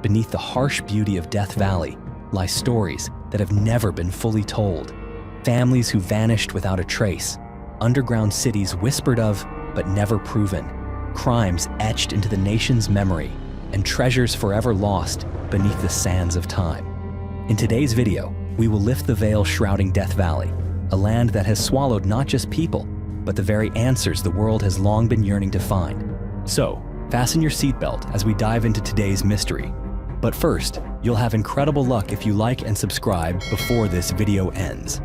beneath the harsh beauty of Death Valley lie stories that have never been fully told. Families who vanished without a trace, underground cities whispered of but never proven, crimes etched into the nation's memory, and treasures forever lost beneath the sands of time. In today's video, we will lift the veil shrouding Death Valley, a land that has swallowed not just people, but the very answers the world has long been yearning to find. So, fasten your seatbelt as we dive into today's mystery. But first, you'll have incredible luck if you like and subscribe before this video ends.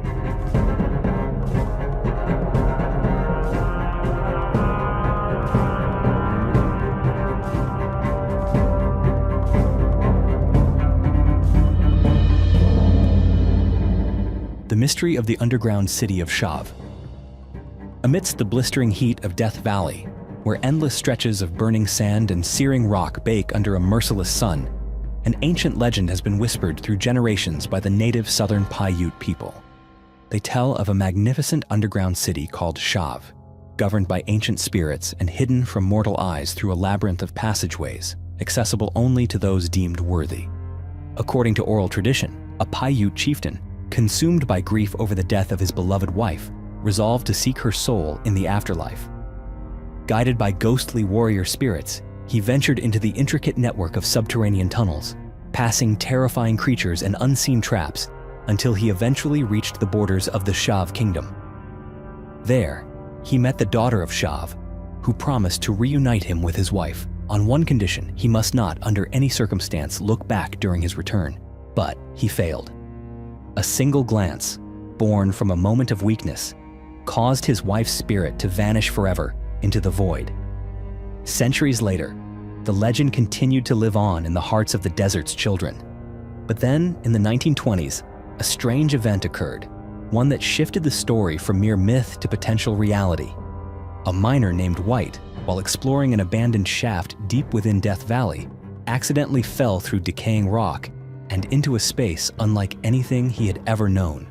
The mystery of the underground city of Shav. Amidst the blistering heat of Death Valley, where endless stretches of burning sand and searing rock bake under a merciless sun, an ancient legend has been whispered through generations by the native southern Paiute people. They tell of a magnificent underground city called Shav, governed by ancient spirits and hidden from mortal eyes through a labyrinth of passageways, accessible only to those deemed worthy. According to oral tradition, a Paiute chieftain, consumed by grief over the death of his beloved wife, resolved to seek her soul in the afterlife. Guided by ghostly warrior spirits, he ventured into the intricate network of subterranean tunnels, passing terrifying creatures and unseen traps until he eventually reached the borders of the Shav kingdom. There, he met the daughter of Shav, who promised to reunite him with his wife on one condition: he must not, under any circumstance, look back during his return. But he failed. A single glance, born from a moment of weakness, caused his wife's spirit to vanish forever into the void. Centuries later, the legend continued to live on in the hearts of the desert's children. But then, in the 1920s, a strange event occurred, one that shifted the story from mere myth to potential reality. A miner named White, while exploring an abandoned shaft deep within Death Valley, accidentally fell through decaying rock and into a space unlike anything he had ever known.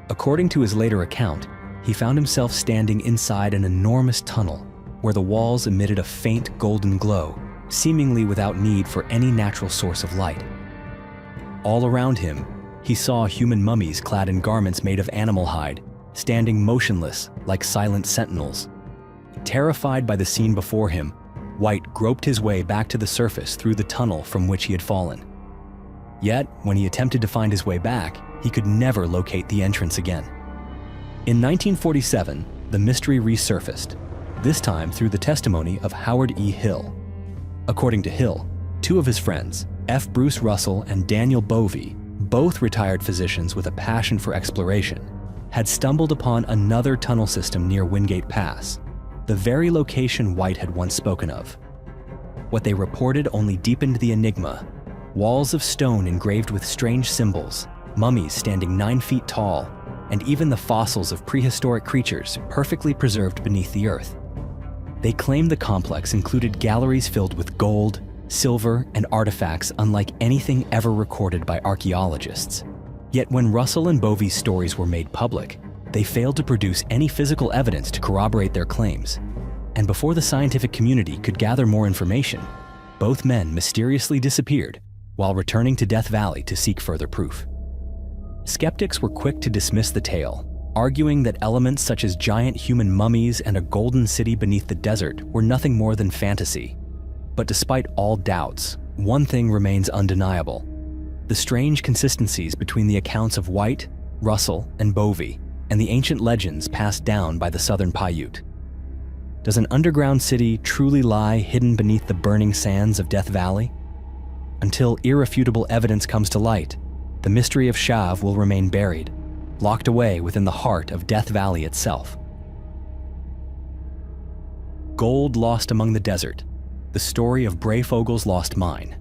According to his later account, he found himself standing inside an enormous tunnel where the walls emitted a faint golden glow, seemingly without need for any natural source of light. All around him, he saw human mummies clad in garments made of animal hide, standing motionless like silent sentinels. Terrified by the scene before him, White groped his way back to the surface through the tunnel from which he had fallen. Yet, when he attempted to find his way back, he could never locate the entrance again. In 1947, the mystery resurfaced, this time through the testimony of Howard E. Hill. According to Hill, two of his friends, F. Bruce Russell and Daniel Bovee, both retired physicians with a passion for exploration, had stumbled upon another tunnel system near Wingate Pass, the very location White had once spoken of. What they reported only deepened the enigma: walls of stone engraved with strange symbols, mummies standing 9 feet tall, and even the fossils of prehistoric creatures perfectly preserved beneath the earth. They claimed the complex included galleries filled with gold, silver, and artifacts unlike anything ever recorded by archaeologists. Yet when Russell and Bovee's stories were made public, they failed to produce any physical evidence to corroborate their claims. And before the scientific community could gather more information, both men mysteriously disappeared while returning to Death Valley to seek further proof. Skeptics were quick to dismiss the tale, arguing that elements such as giant human mummies and a golden city beneath the desert were nothing more than fantasy. But despite all doubts, one thing remains undeniable: the strange consistencies between the accounts of White, Russell, and Bovee, and the ancient legends passed down by the southern Paiute. Does an underground city truly lie hidden beneath the burning sands of Death Valley? Until irrefutable evidence comes to light, the mystery of Shav will remain buried, locked away within the heart of Death Valley itself. Gold lost among the desert, the story of Breyfogle's lost mine.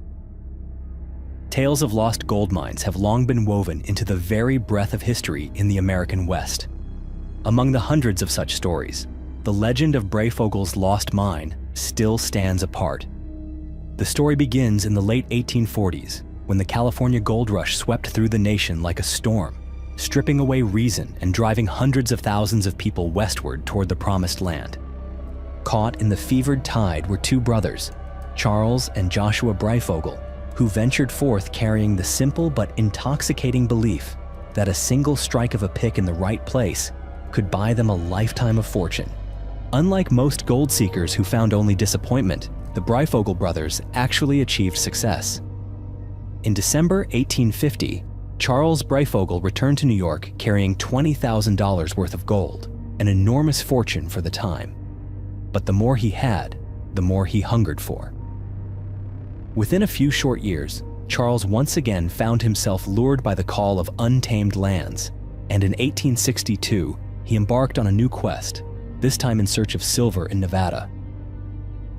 Tales of lost gold mines have long been woven into the very breath of history in the American West. Among the hundreds of such stories, the legend of Breyfogle's lost mine still stands apart. The story begins in the late 1840s, when the California gold rush swept through the nation like a storm, stripping away reason and driving hundreds of thousands of people westward toward the promised land. Caught in the fevered tide were two brothers, Charles and Joshua Breyfogle, who ventured forth carrying the simple but intoxicating belief that a single strike of a pick in the right place could buy them a lifetime of fortune. Unlike most gold seekers who found only disappointment, the Breyfogle brothers actually achieved success. In December 1850, Charles Breyfogle returned to New York carrying $20,000 worth of gold, an enormous fortune for the time. But the more he had, the more he hungered for. Within a few short years, Charles once again found himself lured by the call of untamed lands, and in 1862, he embarked on a new quest, this time in search of silver in Nevada.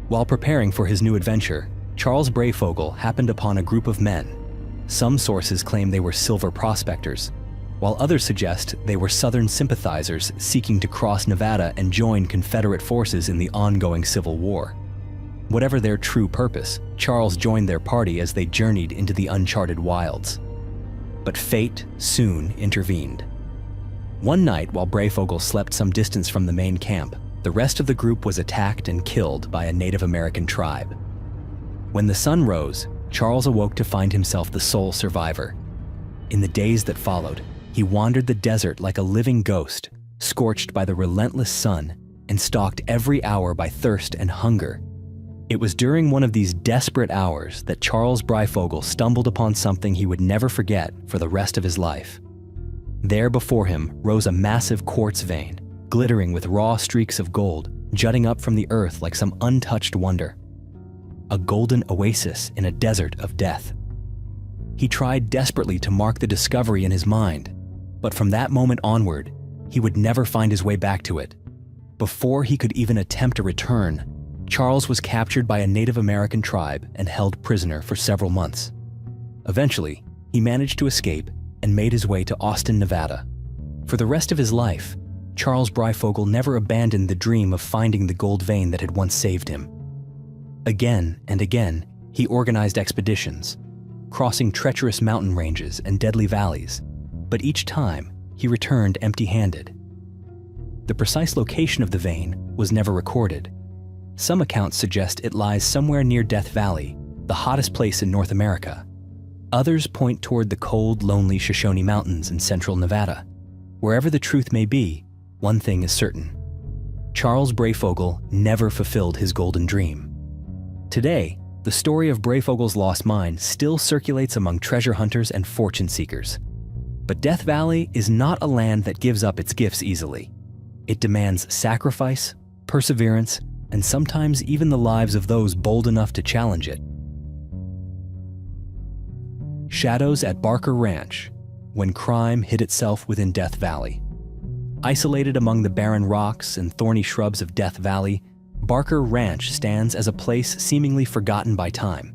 While preparing for his new adventure, Charles Breyfogle happened upon a group of men. Some sources claim they were silver prospectors, while others suggest they were Southern sympathizers seeking to cross Nevada and join Confederate forces in the ongoing Civil War. Whatever their true purpose, Charles joined their party as they journeyed into the uncharted wilds. But fate soon intervened. One night, while Breyfogle slept some distance from the main camp, the rest of the group was attacked and killed by a Native American tribe. When the sun rose, Charles awoke to find himself the sole survivor. In the days that followed, he wandered the desert like a living ghost, scorched by the relentless sun and stalked every hour by thirst and hunger. It was during one of these desperate hours that Charles Breyfogle stumbled upon something he would never forget for the rest of his life. There before him rose a massive quartz vein, glittering with raw streaks of gold, jutting up from the earth like some untouched wonder. A golden oasis in a desert of death. He tried desperately to mark the discovery in his mind, but from that moment onward, he would never find his way back to it. Before he could even attempt a return, Charles was captured by a Native American tribe and held prisoner for several months. Eventually, he managed to escape and made his way to Austin, Nevada. For the rest of his life, Charles Breyfogle never abandoned the dream of finding the gold vein that had once saved him. Again and again, he organized expeditions, crossing treacherous mountain ranges and deadly valleys, but each time he returned empty-handed. The precise location of the vein was never recorded. Some accounts suggest it lies somewhere near Death Valley, the hottest place in North America. Others point toward the cold, lonely Shoshone Mountains in central Nevada. Wherever the truth may be, one thing is certain. Charles Breyfogle never fulfilled his golden dream. Today, the story of Breyfogle's lost mine still circulates among treasure hunters and fortune seekers. But Death Valley is not a land that gives up its gifts easily. It demands sacrifice, perseverance, and sometimes even the lives of those bold enough to challenge it. Shadows at Barker Ranch, when crime hid itself within Death Valley. Isolated among the barren rocks and thorny shrubs of Death Valley, Barker Ranch stands as a place seemingly forgotten by time.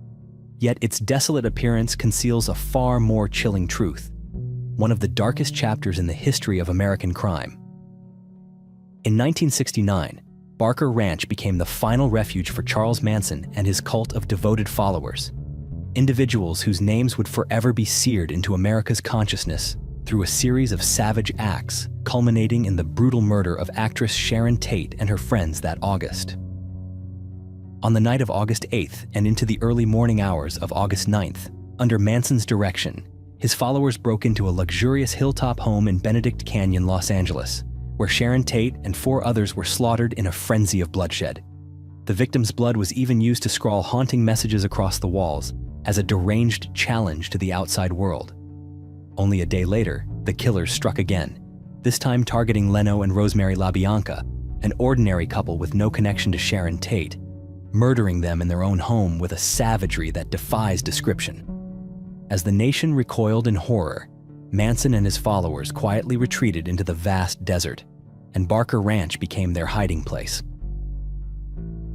Yet its desolate appearance conceals a far more chilling truth, one of the darkest chapters in the history of American crime. In 1969, Barker Ranch became the final refuge for Charles Manson and his cult of devoted followers, individuals whose names would forever be seared into America's consciousness through a series of savage acts, culminating in the brutal murder of actress Sharon Tate and her friends that August. On the night of August 8th and into the early morning hours of August 9th, under Manson's direction, his followers broke into a luxurious hilltop home in Benedict Canyon, Los Angeles, where Sharon Tate and 4 others were slaughtered in a frenzy of bloodshed. The victim's blood was even used to scrawl haunting messages across the walls as a deranged challenge to the outside world. Only a day later, the killers struck again, this time targeting Leno and Rosemary LaBianca, an ordinary couple with no connection to Sharon Tate, murdering them in their own home with a savagery that defies description. As the nation recoiled in horror, Manson and his followers quietly retreated into the vast desert, and Barker Ranch became their hiding place.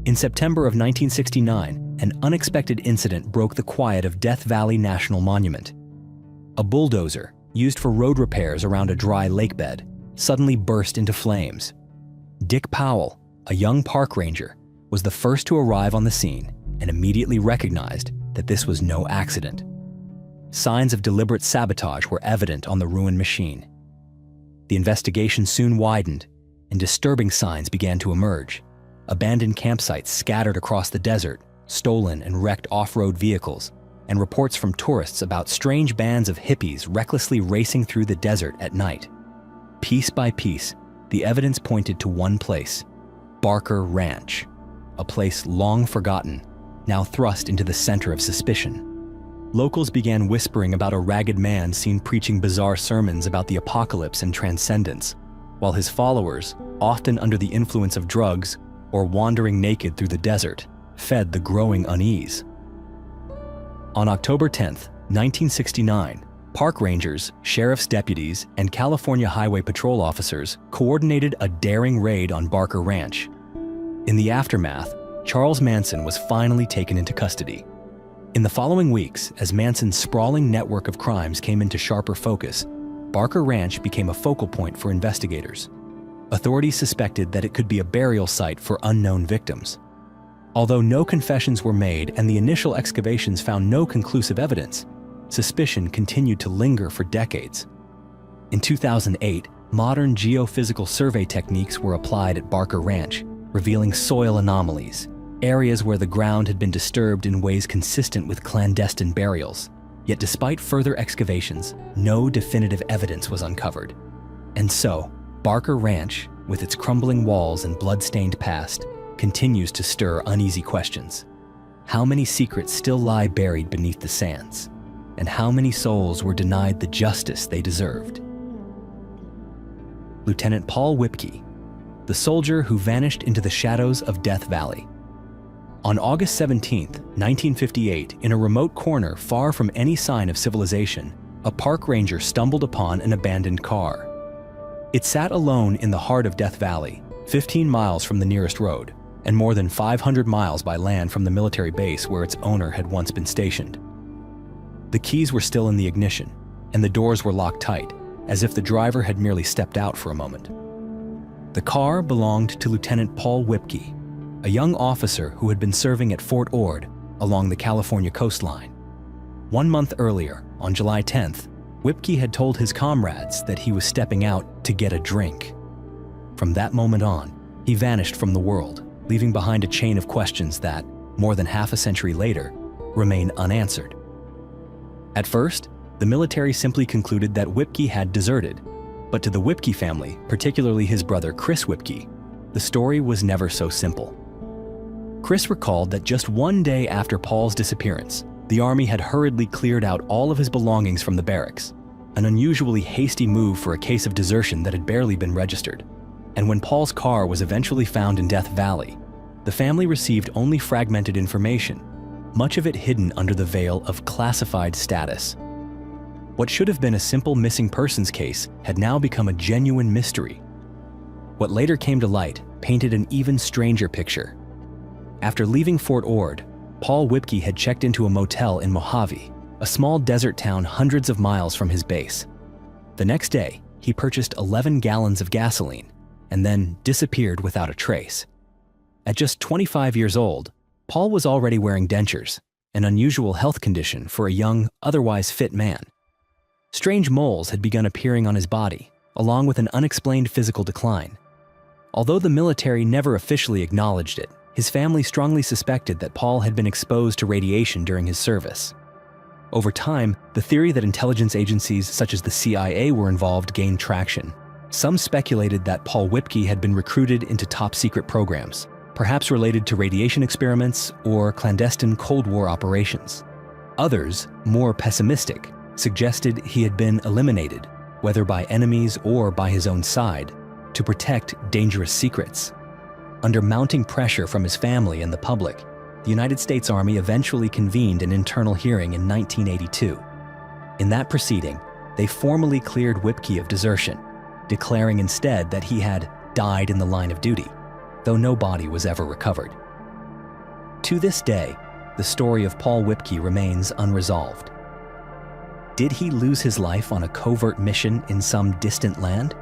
In September of 1969, an unexpected incident broke the quiet of Death Valley National Monument. A bulldozer, used for road repairs around a dry lake bed, suddenly burst into flames. Dick Powell, a young park ranger, was the first to arrive on the scene and immediately recognized that this was no accident. Signs of deliberate sabotage were evident on the ruined machine. The investigation soon widened, and disturbing signs began to emerge. Abandoned campsites scattered across the desert, stolen and wrecked off-road vehicles, and reports from tourists about strange bands of hippies recklessly racing through the desert at night. Piece by piece, the evidence pointed to one place, Barker Ranch, a place long forgotten, now thrust into the center of suspicion. Locals began whispering about a ragged man seen preaching bizarre sermons about the apocalypse and transcendence, while his followers, often under the influence of drugs or wandering naked through the desert, fed the growing unease. On October 10, 1969, park rangers, sheriff's deputies, and California Highway Patrol officers coordinated a daring raid on Barker Ranch. In the aftermath, Charles Manson was finally taken into custody. In the following weeks, as Manson's sprawling network of crimes came into sharper focus, Barker Ranch became a focal point for investigators. Authorities suspected that it could be a burial site for unknown victims. Although no confessions were made and the initial excavations found no conclusive evidence, suspicion continued to linger for decades. In 2008, modern geophysical survey techniques were applied at Barker Ranch, revealing soil anomalies, areas where the ground had been disturbed in ways consistent with clandestine burials. Yet despite further excavations, no definitive evidence was uncovered. And so, Barker Ranch, with its crumbling walls and blood-stained past, continues to stir uneasy questions. How many secrets still lie buried beneath the sands? And how many souls were denied the justice they deserved? Lieutenant Paul Whipkey, the soldier who vanished into the shadows of Death Valley. On August 17, 1958, in a remote corner far from any sign of civilization, a park ranger stumbled upon an abandoned car. It sat alone in the heart of Death Valley, 15 miles from the nearest road, and more than 500 miles by land from the military base where its owner had once been stationed. The keys were still in the ignition, and the doors were locked tight, as if the driver had merely stepped out for a moment. The car belonged to Lieutenant Paul Whipkey, a young officer who had been serving at Fort Ord along the California coastline. 1 month earlier, on July 10th, Whipkey had told his comrades that he was stepping out to get a drink. From that moment on, he vanished from the world, leaving behind a chain of questions that, more than half a century later, remain unanswered. At first, the military simply concluded that Whipkey had deserted, but to the Whipkey family, particularly his brother Chris Whipkey, the story was never so simple. Chris recalled that just one day after Paul's disappearance, the Army had hurriedly cleared out all of his belongings from the barracks, an unusually hasty move for a case of desertion that had barely been registered. And when Paul's car was eventually found in Death Valley, the family received only fragmented information, much of it hidden under the veil of classified status. What should have been a simple missing persons case had now become a genuine mystery. What later came to light painted an even stranger picture. After leaving Fort Ord, Paul Whipkey had checked into a motel in Mojave, a small desert town hundreds of miles from his base. The next day, he purchased 11 gallons of gasoline and then disappeared without a trace. At just 25 years old, Paul was already wearing dentures, an unusual health condition for a young, otherwise fit man. Strange moles had begun appearing on his body, along with an unexplained physical decline. Although the military never officially acknowledged it, his family strongly suspected that Paul had been exposed to radiation during his service. Over time, the theory that intelligence agencies such as the CIA were involved gained traction. Some speculated that Paul Whipkey had been recruited into top-secret programs, perhaps related to radiation experiments or clandestine Cold War operations. Others, more pessimistic, suggested he had been eliminated, whether by enemies or by his own side, to protect dangerous secrets. Under mounting pressure from his family and the public, the United States Army eventually convened an internal hearing in 1982. In that proceeding, they formally cleared Whipkey of desertion, declaring instead that he had died in the line of duty, though no body was ever recovered. To this day, the story of Paul Whipkey remains unresolved. Did he lose his life on a covert mission in some distant land?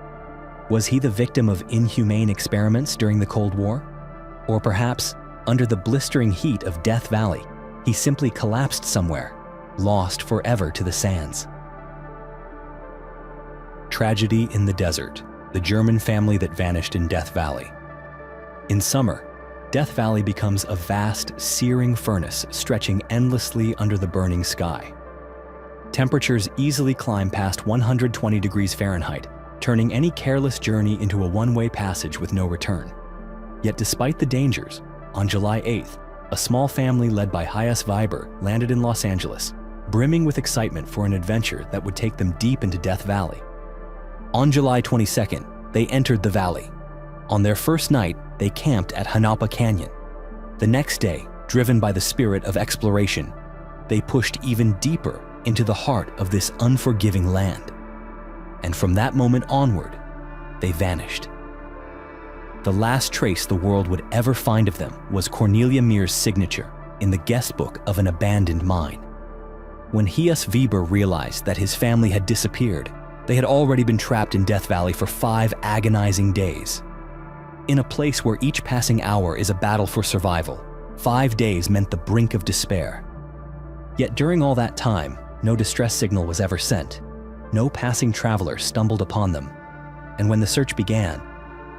Was he the victim of inhumane experiments during the Cold War? Or perhaps, under the blistering heat of Death Valley, he simply collapsed somewhere, lost forever to the sands. Tragedy in the desert, the German family that vanished in Death Valley. In summer, Death Valley becomes a vast, searing furnace stretching endlessly under the burning sky. Temperatures easily climb past 120 degrees Fahrenheit, turning any careless journey into a one-way passage with no return. Yet despite the dangers, on July 8th, a small family led by Hyas Viber landed in Los Angeles, brimming with excitement for an adventure that would take them deep into Death Valley. On July 22nd, they entered the valley. On their first night, they camped at Hanapa Canyon. The next day, driven by the spirit of exploration, they pushed even deeper into the heart of this unforgiving land. And from that moment onward, they vanished. The last trace the world would ever find of them was Cornelia Mears' signature in the guest book of an abandoned mine. When Hyas Viber realized that his family had disappeared, they had already been trapped in Death Valley for 5 agonizing days. In a place where each passing hour is a battle for survival, 5 days meant the brink of despair. Yet during all that time, no distress signal was ever sent. No passing traveler stumbled upon them. And when the search began,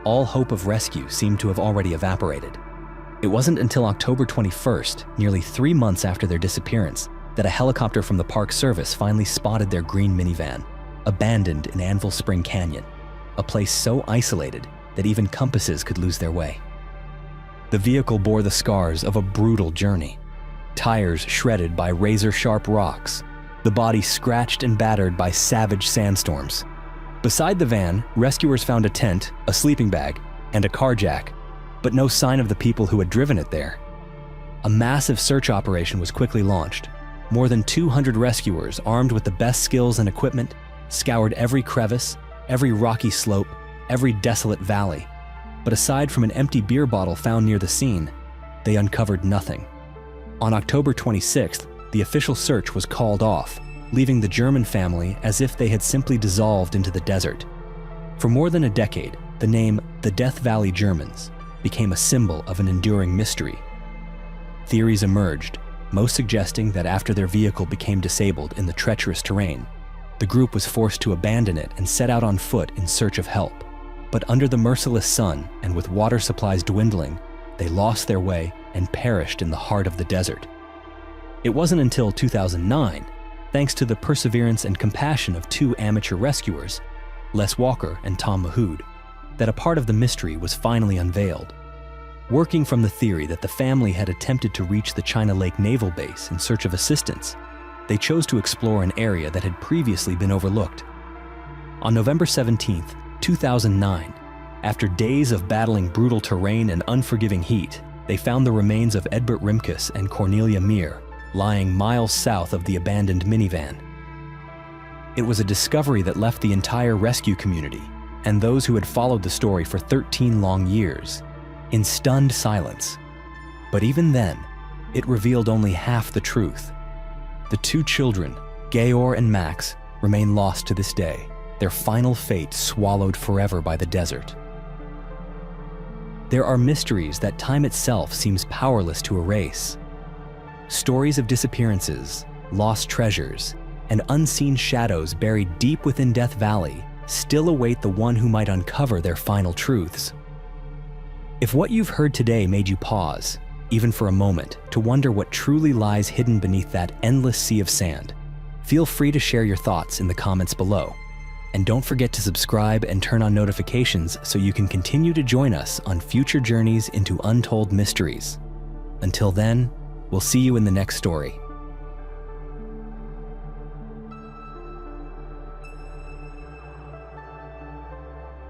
all hope of rescue seemed to have already evaporated. It wasn't until October 21st, nearly 3 months after their disappearance, that a helicopter from the Park Service finally spotted their green minivan, abandoned in Anvil Spring Canyon, a place so isolated that even compasses could lose their way. The vehicle bore the scars of a brutal journey. Tires shredded by razor-sharp rocks, the body scratched and battered by savage sandstorms. Beside the van, rescuers found a tent, a sleeping bag, and a car jack, but no sign of the people who had driven it there. A massive search operation was quickly launched. More than 200 rescuers, armed with the best skills and equipment, scoured every crevice, every rocky slope, every desolate valley. But aside from an empty beer bottle found near the scene, they uncovered nothing. On October 26th, the official search was called off, leaving the German family as if they had simply dissolved into the desert. For more than a decade, the name the Death Valley Germans became a symbol of an enduring mystery. Theories emerged, most suggesting that after their vehicle became disabled in the treacherous terrain, the group was forced to abandon it and set out on foot in search of help. But under the merciless sun and with water supplies dwindling, they lost their way and perished in the heart of the desert. It wasn't until 2009, thanks to the perseverance and compassion of 2 amateur rescuers, Les Walker and Tom Mahood, that a part of the mystery was finally unveiled. Working from the theory that the family had attempted to reach the China Lake Naval Base in search of assistance, they chose to explore an area that had previously been overlooked. On November 17, 2009, after days of battling brutal terrain and unforgiving heat, they found the remains of Edbert Rimkus and Cornelia Meir, lying miles south of the abandoned minivan. It was a discovery that left the entire rescue community, and those who had followed the story for 13 long years, in stunned silence. But even then, it revealed only half the truth. The 2 children, Georg and Max, remain lost to this day, their final fate swallowed forever by the desert. There are mysteries that time itself seems powerless to erase. Stories of disappearances, lost treasures, and unseen shadows buried deep within Death Valley still await the one who might uncover their final truths. If what you've heard today made you pause, even for a moment, to wonder what truly lies hidden beneath that endless sea of sand, feel free to share your thoughts in the comments below. And don't forget to subscribe and turn on notifications so you can continue to join us on future journeys into untold mysteries. Until then, we'll see you in the next story.